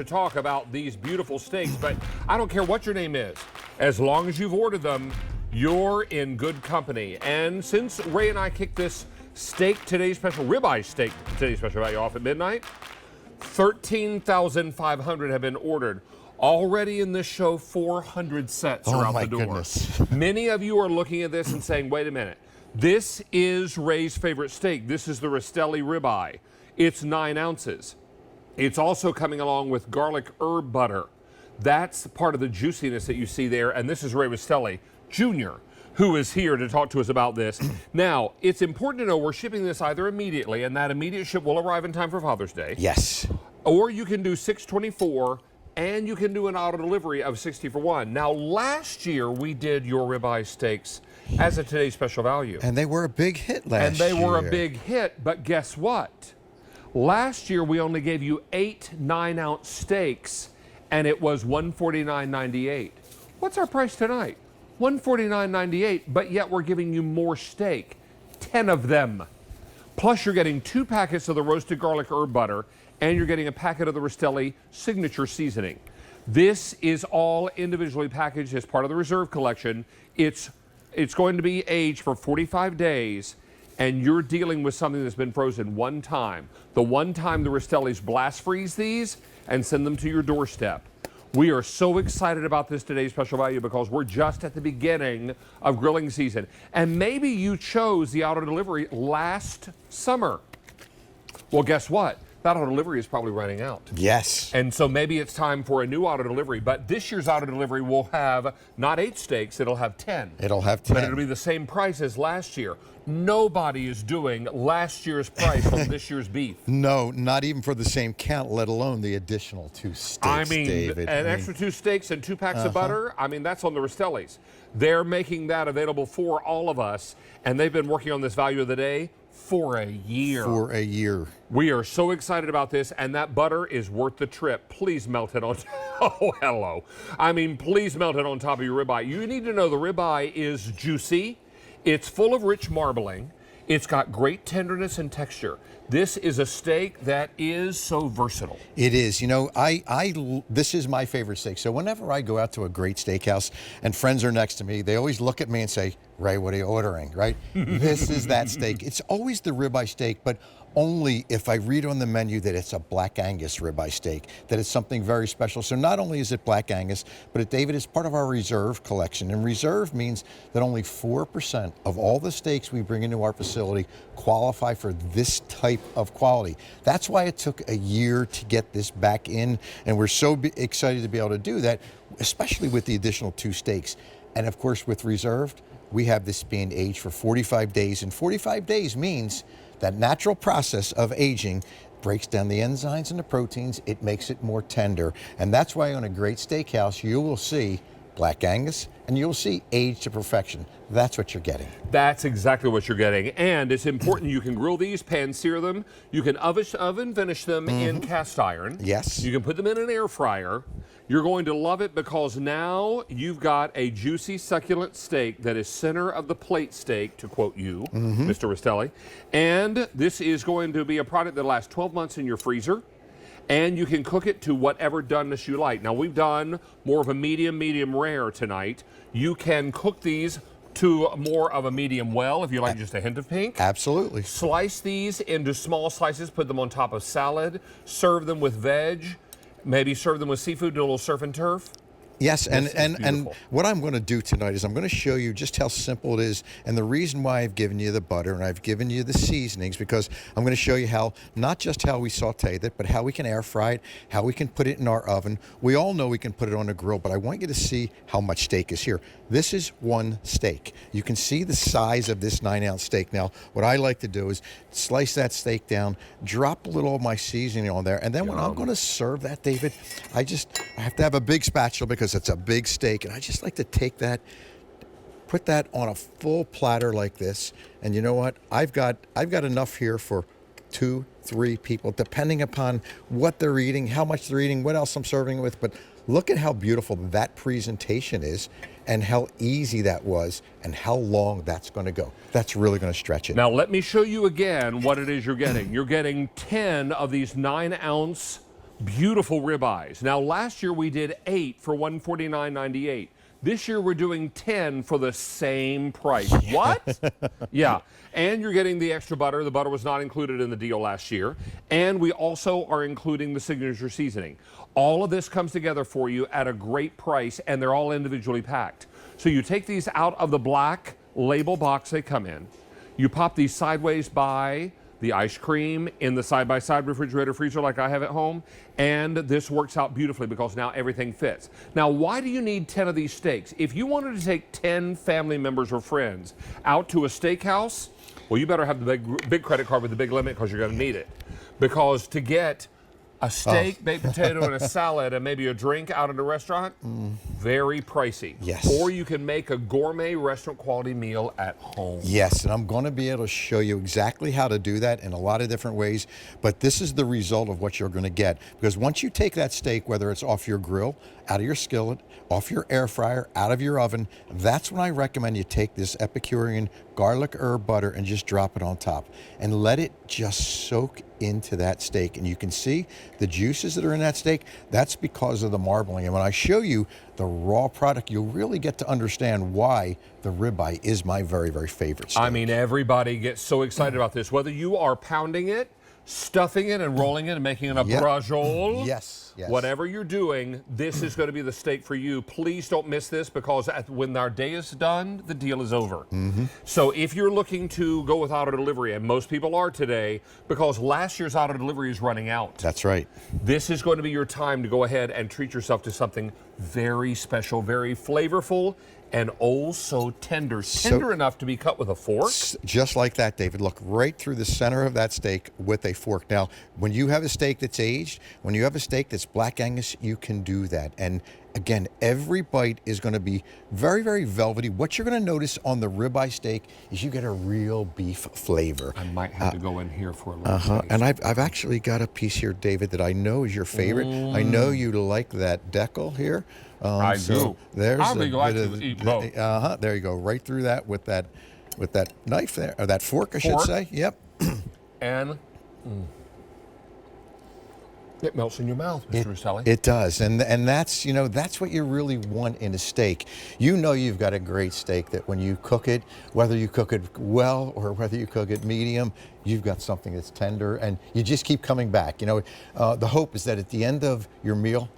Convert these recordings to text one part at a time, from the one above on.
to talk about these beautiful steaks, but I don't care what your name is. As long as you've ordered them, you're in good company. And since Ray and I kicked this steak today's special, ribeye steak today's special value off at midnight, 13,500 have been ordered. Already in this show, 400 sets are out the door. Goodness. Many of you are looking at this and saying, wait a minute, this is Ray's favorite steak. This is the Rastelli ribeye. It's 9 ounces. It's also coming along with garlic herb butter. That's part of the juiciness that you see there. And this is Ray Rastelli Jr., who is here to talk to us about this. Now, it's important to know we're shipping this either immediately, and that immediate ship will arrive in time for Father's Day. Yes. Or you can do 624, and you can do an auto delivery of 60 for 1. Now, last year we did your ribeye steaks as a today's special value. And they were a big hit last year. And they were a big hit, but guess what? Last year we only gave you 8 9-ounce steaks, and it was $149.98. What's our price tonight? $149.98, but yet we're giving you more steak, 10 of them. Plus you're getting 2 packets of the roasted garlic herb butter, and you're getting a packet of the Rastelli signature seasoning. This is all individually packaged as part of the reserve collection. It's going to be aged for 45 days, and you're dealing with something that's been frozen one time. The one time the Rastellis blast freeze these and send them to your doorstep. We are so excited about this today's special value because we're just at the beginning of grilling season. And maybe you chose the auto delivery last summer. Well, guess what? That auto delivery is probably running out. Yes. And so maybe it's time for a new auto delivery. But this year's auto delivery will have not 8 steaks, it'll have 10. It'll have 10. But it'll be the same price as last year. Nobody is doing last year's price on this year's beef. No, not even for the same count, let alone the additional 2 steaks, I mean, David. extra 2 steaks and 2 packs of butter, I mean, that's on the Rastellis. They're making that available for all of us, and they've been working on this value of the day for a year. For a year. We are so excited about this, and that butter is worth the trip. Please melt it on. Oh, hello. I mean, please melt it on top of your ribeye. You need to know the ribeye is juicy. It's full of rich marbling. It's got great tenderness and texture. This is a steak that is so versatile. It is. You know, this is my favorite steak. So whenever I go out to a great steakhouse and friends are next to me, they always look at me and say, Ray, what are you ordering, right? This is that steak. It's always the ribeye steak, but only if I read on the menu that it's a Black Angus ribeye steak, that it's something very special. So not only is it Black Angus, but David, is part of our reserve collection. And reserve means that only 4% of all the steaks we bring into our facility qualify for this type of quality. That's why it took a year to get this back in, and we're so excited to be able to do that, especially with the additional 2 steaks. And of course, with reserved, we have this being aged for 45 days, and 45 days means that natural process of aging breaks down the enzymes and the proteins. It makes it more tender. And that's why on a great steakhouse, you will see Black Angus and you'll see aged to perfection. That's what you're getting. That's exactly what you're getting. And it's important you can grill these, pan sear them. You can oven finish them in cast iron. Yes. You can put them in an air fryer. You're going to love it because now you've got a juicy, succulent steak that is center of the plate steak, to quote you, Mr. Rastelli. And this is going to be a product that lasts 12 months in your freezer. And you can cook it to whatever doneness you like. Now, we've done more of a medium rare tonight. You can cook these to more of a medium well if you like just a hint of pink. Absolutely. Slice these into small slices, put them on top of salad, serve them with veg. Maybe serve them with seafood, do a little surf and turf. Yes, and what I'm going to do tonight is I'm going to show you just how simple it is, and the reason why I've given you the butter and I've given you the seasonings, because I'm going to show you how, not just how we sauteed it, but how we can air fry it, how we can put it in our oven. We all know we can put it on a grill, but I want you to see how much steak is here. This is 1 steak. You can see the size of this 9-ounce steak. Now, what I like to do is slice that steak down, drop a little of my seasoning on there, and then when I'm going to serve that, David, I have to have a big spatula because it's a big steak, and I just like to take that, put that on a full platter like this, and you know what? I've got enough here for 2, 3 people, depending upon what they're eating, how much they're eating, what else I'm serving it with. But look at how beautiful that presentation is, and how easy that was, and how long that's going to go. That's really going to stretch it. Now, let me show you again what it is you're getting. You're getting 10 of these 9-ounce Beautiful ribeyes. Now, last year we did 8 for $149.98. This year we're doing 10 for the same price. What? Yeah. And you're getting the extra butter. The butter was not included in the deal last year. And we also are including the signature seasoning. All of this comes together for you at a great price, and they're all individually packed. So you take these out of the black label box they come in. You pop these sideways by the ice cream in the side-by-side refrigerator freezer like I have at home, and this works out beautifully because now everything fits. Now, why do you need 10 of these steaks? If you wanted to take 10 family members or friends out to a steakhouse, well, you better have the big credit card with the big limit because you're going to need it. Because to get a steak, baked potato, and a salad, and maybe a drink out at a restaurant, very pricey. Yes. Or you can make a gourmet restaurant quality meal at home. Yes, and I'm going to be able to show you exactly how to do that in a lot of different ways, but this is the result of what you're going to get. Because once you take that steak, whether it's off your grill, out of your skillet, off your air fryer, out of your oven, that's when I recommend you take this Epicurean garlic herb butter and just drop it on top and let it just soak into that steak. And you can see the juices that are in that steak. That's because of the marbling. And when I show you the raw product, you'll really get to understand why the ribeye is my very, very favorite steak. I mean, everybody gets so excited about this. Whether you are pounding it, stuffing it, and rolling it and making it a braciole. Yes, yes. Whatever you're doing, this is going to be the steak for you. Please don't miss this because when our day is done, the deal is over. So if you're looking to go with auto delivery, and most people are today, because last year's auto delivery is running out. That's right. This is going to be your time to go ahead and treat yourself to something very special, very flavorful, and oh so tender. Tender enough to be cut with a fork. Just like that, David. Look right through the center of that steak with a fork. Now, when you have a steak that's aged, when you have a steak that's Black Angus, you can do that. And again, every bite is going to be very, very velvety. What you're going to notice on the ribeye steak is you get a real beef flavor. I might have to go in here for a little taste. And I've actually got a piece here, David, that I know is your favorite. I know you like that decal here. I do. There's I like to eat both. There you go, right through that with that knife there, or that fork, I should say. Yep. And it melts in your mouth, Mr. Rastelli. It does, and that's that's what you really want in a steak. You know you've got a great steak that when you cook it, whether you cook it well or whether you cook it medium, you've got something that's tender, and you just keep coming back. The hope is that at the end of your meal,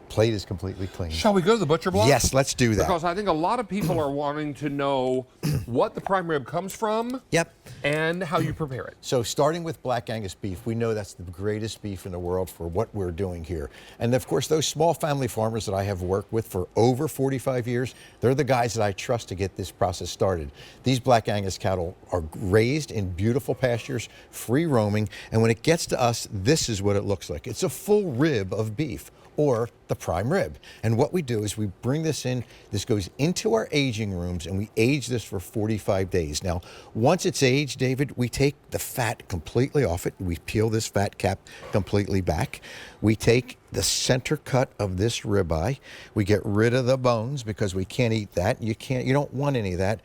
plate is completely clean. Shall we go to the butcher block? Yes, let's do that. Because I think a lot of people are wanting to know what the prime rib comes from. Yep. And how you prepare it. So starting with Black Angus beef, we know that's the greatest beef in the world for what we're doing here. And of course, those small family farmers that I have worked with for over 45 years, they're the guys that I trust to get this process started. These Black Angus cattle are raised in beautiful pastures, free roaming, and when it gets to us, this is what it looks like. It's a full rib of beef, or the prime rib. And what we do is we bring this in, this goes into our aging rooms, and we age this for 45 days. Now, once it's aged, David, we take the fat completely off it. We peel this fat cap completely back. We take the center cut of this ribeye. We get rid of the bones because we can't eat that. You don't want any of that.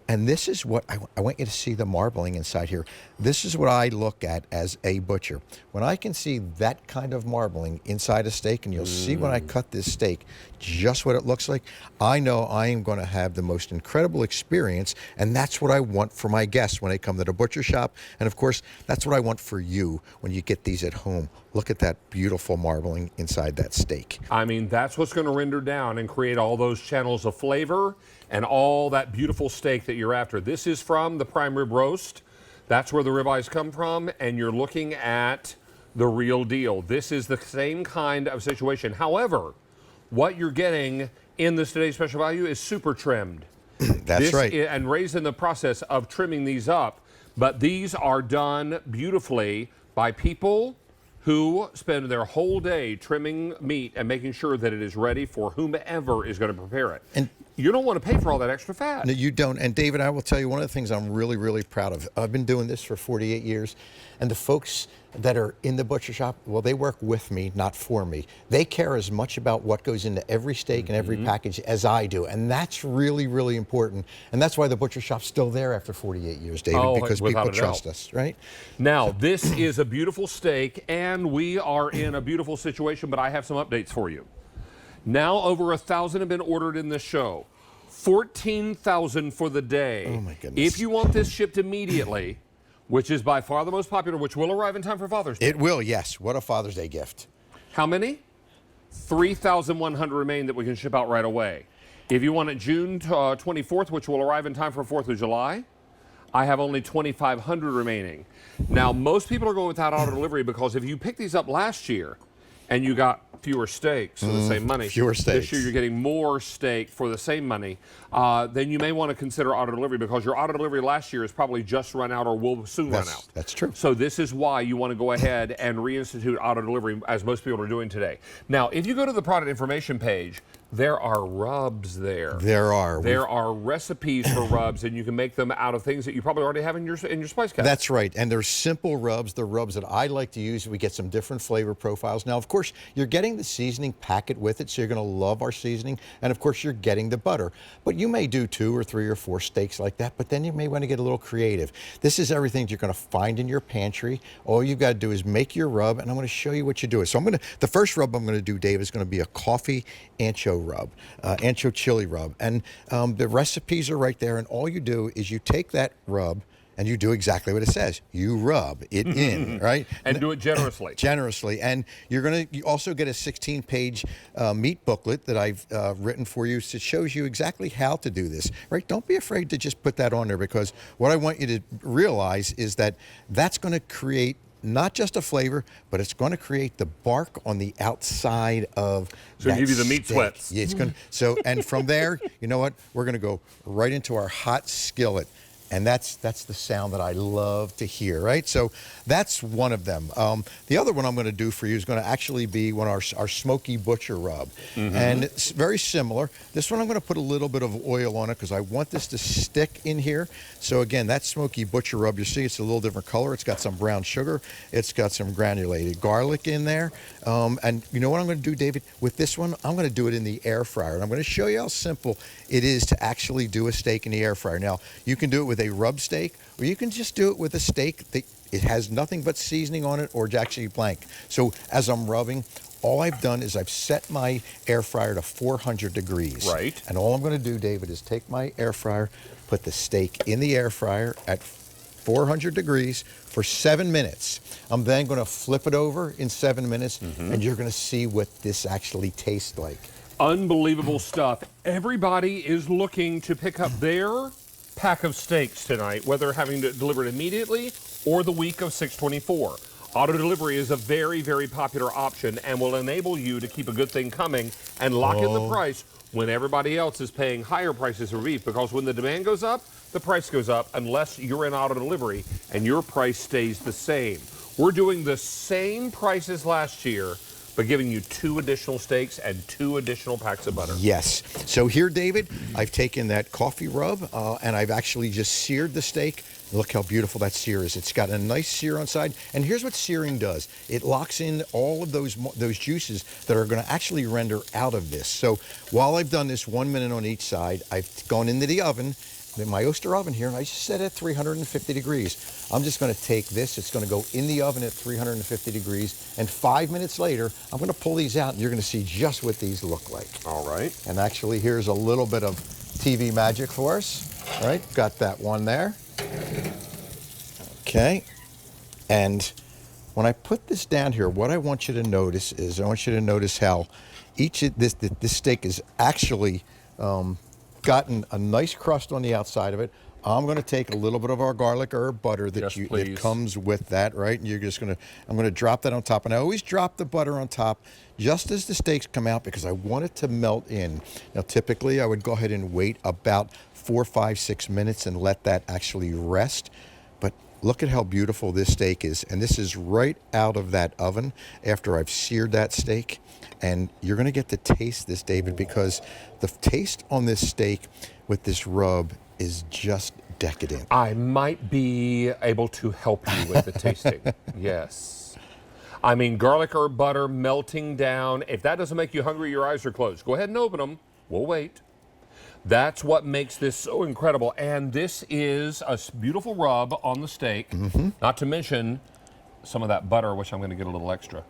And this is what I want you to see, the marbling inside here. This is what I look at as a butcher. When I can see that kind of marbling inside a steak, and you'll see when I cut this steak just what it looks like, I know I am going to have the most incredible experience, and that's what I want for my guests when they come to the butcher shop. And of course, that's what I want for you when you get these at home. Look at that beautiful marbling inside that steak. I mean, that's what's going to render down and create all those channels of flavor and all that beautiful steak that you're after. This is from the prime rib roast. That's where the ribeyes come from, and you're looking at the real deal. This is the same kind of situation. However, what you're getting in this today's special value is super trimmed. That's right. And raised in the process of trimming these up. But these are done beautifully by people who spend their whole day trimming meat and making sure that it is ready for whomever is going to prepare it. you don't want to pay for all that extra fat. No, you don't. And David, I will tell you one of the things I'm really, really proud of. I've been doing this for 48 years, and the folks that are in the butcher shop, well, they work with me, not for me. They care as much about what goes into every steak and every package as I do, and that's really, really important. And that's why the butcher shop's still there after 48 years, David, because people trust us, right? Now, this is a beautiful steak, and we are in a beautiful situation, but I have some updates for you. Now over 1,000 have been ordered in this show. 14,000 for the day. Oh my goodness. If you want this shipped immediately, which is by far the most popular, which will arrive in time for Father's Day. It will, yes. What a Father's Day gift. How many? 3,100 remain that we can ship out right away. If you want it June 24th, which will arrive in time for 4th of July, I have only 2,500 remaining. Now, most people are going without auto delivery because if you picked these up last year and you got fewer steaks for the same money. Fewer steaks. This year you're getting more steak for the same money. Then you may want to consider auto delivery because your auto delivery last year is probably just run out or will soon run out. That's true. So this is why you want to go ahead and reinstitute auto delivery as most people are doing today. Now, if you go to the product information page, there are rubs there. There are. There are recipes for rubs, and you can make them out of things that you probably already have in your spice cabinet. That's right. And they're simple rubs. They're rubs that I like to use. We get some different flavor profiles. Now, of course, you're getting the seasoning packet with it, so you're going to love our seasoning. And, of course, you're getting the butter. But you may do 2 or 3 or 4 steaks like that, but then you may want to get a little creative. This is everything you're going to find in your pantry. All you've got to do is make your rub, and I'm going to show you what you do. So the first rub I'm going to do, Dave, is going to be a coffee ancho rub, ancho chili rub. And the recipes are right there, and all you do is you take that rub and you do exactly what it says. You rub it in, right? And do it generously. Generously. And you also get a 16-page meat booklet that I've written for you. So it shows you exactly how to do this, right? Don't be afraid to just put that on there, because what I want you to realize is that that's going to create not just a flavor, but it's going to create the bark on the outside of so that give you the meat steak. sweats. Yeah, it's going to, so, and from there, you know what? We're going to go right into our hot skillet. And that's the sound that I love to hear, right? So that's one of them. The other one I'm going to do for you is going to actually be our smoky butcher rub. And it's very similar. This one I'm going to put a little bit of oil on it because I want this to stick in here. So again, that smoky butcher rub, you see it's a little different color. It's got some brown sugar. It's got some granulated garlic in there. And you know what I'm going to do, David? With this one, I'm going to do it in the air fryer. And I'm going to show you how simple it is to actually do a steak in the air fryer. Now, you can do it with a rub steak, or you can just do it with a steak that it has nothing but seasoning on it, or actually blank. So as I'm rubbing, all I've done is I've set my air fryer to 400 degrees. Right. And all I'm going to do, David, is take my air fryer, put the steak in the air fryer at 400 degrees for 7 minutes. I'm then going to flip it over in 7 minutes, and you're going to see what this actually tastes like. Unbelievable stuff. Everybody is looking to pick up their pack of steaks tonight, whether having to deliver it immediately or the week of 6/24. Auto delivery is a very, very popular option and will enable you to keep a good thing coming and lock in the price when everybody else is paying higher prices for beef, because when the demand goes up, the price goes up unless you're in auto delivery and your price stays the same. We're doing the same prices last year, but giving you 2 additional steaks and 2 additional packs of butter. Yes. So here, David, I've taken that coffee rub and I've actually just seared the steak. Look how beautiful that sear is. It's got a nice sear on side. And here's what searing does. It locks in all of those juices that are going to actually render out of this. So while I've done this 1 minute on each side, I've gone into the oven, in my Oster oven here, and I just set it at 350 degrees. I'm just going to take this. It's going to go in the oven at 350 degrees. And 5 minutes later, I'm going to pull these out, and you're going to see just what these look like. All right. And actually, here's a little bit of TV magic for us. All right, got that one there. Okay. And when I put this down here, what I want you to notice is I want you to notice how each of this steak is actually gotten a nice crust on the outside of it. I'm going to take a little bit of our garlic herb butter that comes with that, right? And I'm going to drop that on top. And I always drop the butter on top just as the steaks come out because I want it to melt in. Now, typically, I would go ahead and wait about 4, 5, 6 minutes and let that actually rest. But Look at how beautiful this steak is. And this is right out of that oven after I've seared that steak. And you're going to get to taste this, David, because the taste on this steak with this rub is just decadent. I might be able to help you with the tasting. Yes. I mean, garlic herb butter melting down. If that doesn't make you hungry, your eyes are closed. Go ahead and open them. We'll wait. That's what makes this so incredible. And this is a beautiful rub on the steak. Not to mention some of that butter, which I'm going to get a little extra.